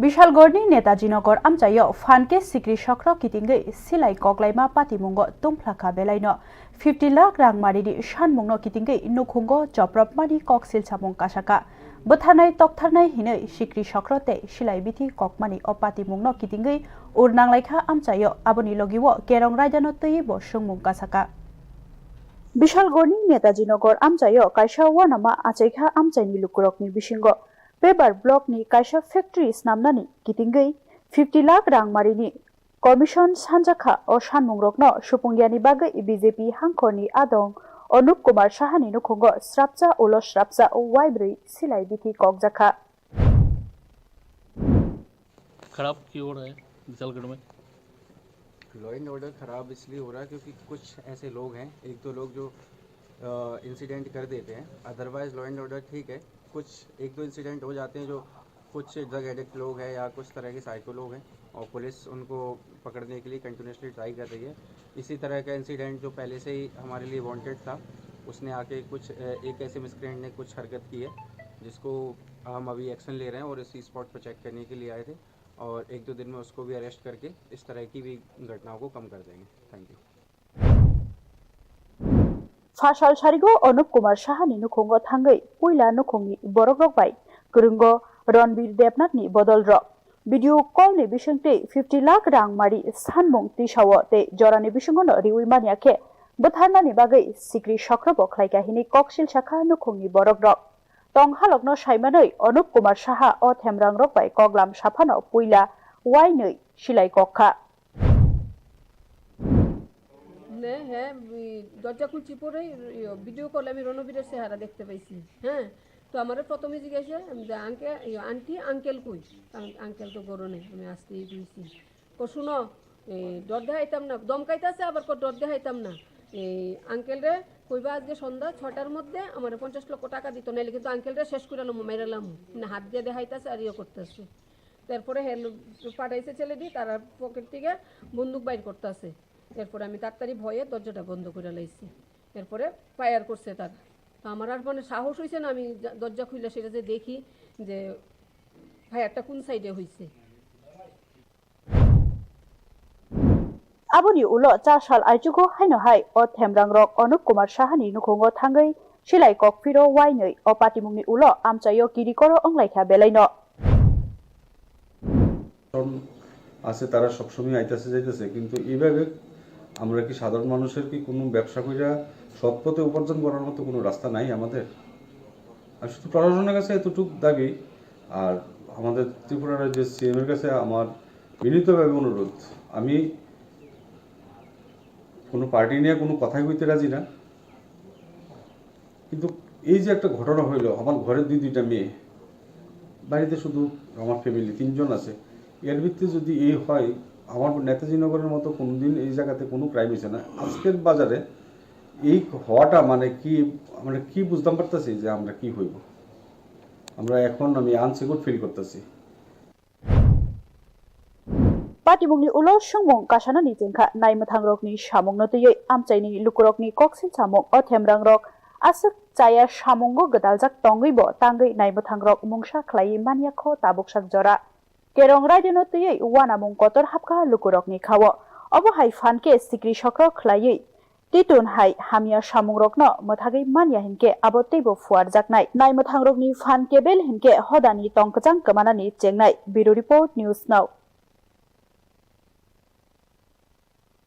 Bishalgharo Netaji Nogor amchayo phan ke sikri sokoro kitingwi silai koklaima patimungo tungplakha belaino 50 lakh rangmari ni swngmung no kitingwi nukhungo chopropkha koksil samung kasakha botharnai toktharnai hinai sikri sokoro te silai bithi kokmani opatimung no kitingwi urnanglaikha amchayo aboni logiwo kerong raidao no teibo swngmung kasakha Bishalgharo Netaji Nogor amchayo kaisa wanama achaikha amchaini lukurokni bisingo Paper block ni kaisa factory snamnani kitingwi 50 lakh rangmari ni commission sanjakha o Themrangrokno supungyani bagai BJP hangkhoni adong Anup Kumar Sahani nukhungo srapcha ulo srapcha o waibri silai bithi kokjakha खराब क्यों हो रहा है बिशालगढ़ में? Law and order ख़राब इसलिए हो रहा है क्योंकि कुछ ऐसे लोग हैं, एक दो लोग जो इंसिडेंट कर देते हैं। अदरवाइज़ लॉ एंड ऑर्डर ठीक है। कुछ एक दो इंसिडेंट हो जाते हैं जो कुछ ड्रग एडिक्ट लोग हैं या कुछ तरह के साइको लोग हैं और पुलिस उनको पकड़ने के लिए कंटिन्यूसली ट्राई कर रही है। इसी तरह का इंसिडेंट जो पहले से ही हमारे लिए वांटेड था, उसने आके कुछ एक ऐसे मिसक्रेंट ने कुछ हरकत की है जिसको हम अभी एक्शन ले रहे हैं और इसी स्पॉट पर चेक करने के लिए आए थे और एक दो दिन में उसको भी अरेस्ट करके इस तरह की भी घटनाओं को कम कर देंगे। Thank you. Fashal Sharigo Anup Kumar Sahani nukhungo thangai puila nukhungni borokrok bai kurungo Ranbir Debnathni bodolro video call ni bisingte 50 lakh rangmari sanmung tisawo te jorani bisingono riwi maniake botharnani bagai sikri sokoro bokhlaika hini koksil sakha nukhungni borokrok tong halokno saimanoi Anup Kumar Saha o Themrangrok bai koglam saphano puila wainoi silai kokha है दरजा खुलছি পরে video কলে আমি রণবীরের চেহারা দেখতে পাইছি। হ্যাঁ, তো আমারে প্রথমে জিজ্ঞাসা যে আন্টি আঙ্কেল কই, আঙ্কেল তো গরো নেই, আমি আসতেই দিয়েছি। কো শুনো দরজা হাইতাম না, দমকাইতেছে আবার দরজা হাইতাম না, আঙ্কেল রে কইবা আজকে সন্ধ্যা 6টার মধ্যে আমার 50 লক্ষ টাকা দিত, নাইলে কিন্তু আঙ্কেল রে শেষ করে মেরালাম না, হাত দিয়ে দেখাইতেছে আর ইয়ে করতেছে। তারপরে পাঠাইছে ছেলেটি, তারা পকেট থেকে বন্দুক বাইর করতেছে। এরপরে আমি তাড়াতাড়ি ভয়ে দরজাটা বন্ধ করে লাইছি। এরপরে ফায়ার করছে তারা। তো আমার আর মানে সাহস হইছে না, আমি দরজা খুলে সেটা যে দেখি যে ফায়ারটা কোন সাইডে হইছে। Aboni ulo chashal aichugo haino hai o Themrangrok Anup Kumar Sahani nukhungo thangai silai kokphiro wainoi o patimungni ulo amchayo kirikoro onglaikha belaino আছে তারা সবসময় আইতাছে যাইতেছে, কিন্তু এইভাবে আমরা কি সাধারণ মানুষের কি কোনো ব্যবসা কইরা সৎ পথে উপার্জন করার মতো কোনো রাস্তা নাই আমাদের? আর শুধু প্রশাসনের কাছে এতটুকু দাবি, আর আমাদের ত্রিপুরার যে সিএম এর কাছে আমার বিনীতভাবে অনুরোধ, আমি কোনো পার্টি নিয়ে কোনো কথাই কইতে রাজি না, কিন্তু এই যে একটা ঘটনা হইলো, আমার ঘরে দুইটা মেয়ে, বাড়িতে শুধু আমার ফ্যামিলি 3 জন আছে, এর ভিত্তিতে যদি এই হয়, আমার নেতাজি নগরের মতো কোনোদিন এই জায়গাতে কোনো ক্রাইম হয়েছে না। আজকের বাজারে এই হওয়াটা মানে কি, আমরা কি বুঝতে পারতেছি যে আমরা কি হইব, আমরা এখন আমি আনসিকিউর ফিল করতেছি। patimungni ulo swngmung kasana ni jengkha Themrangrokni samung notuyei amchaini lukurokni koksil samung o Themrangrok asuk chaya samungo gdaljak tongwibo tangai Themrangrok mungsa khwlai maniakho tabuksak jora kerong raidao no teiei wanamung kotor hapkha lukurokni khawo obo hai phan ke sikri sokoro khwlaiei titun hai hamia samungrokno mothagei mania hinke abo teibo fuar jaknai Themrangrokni phan kebel hinke hodani tongkjang kamanani chengnai bureau report news now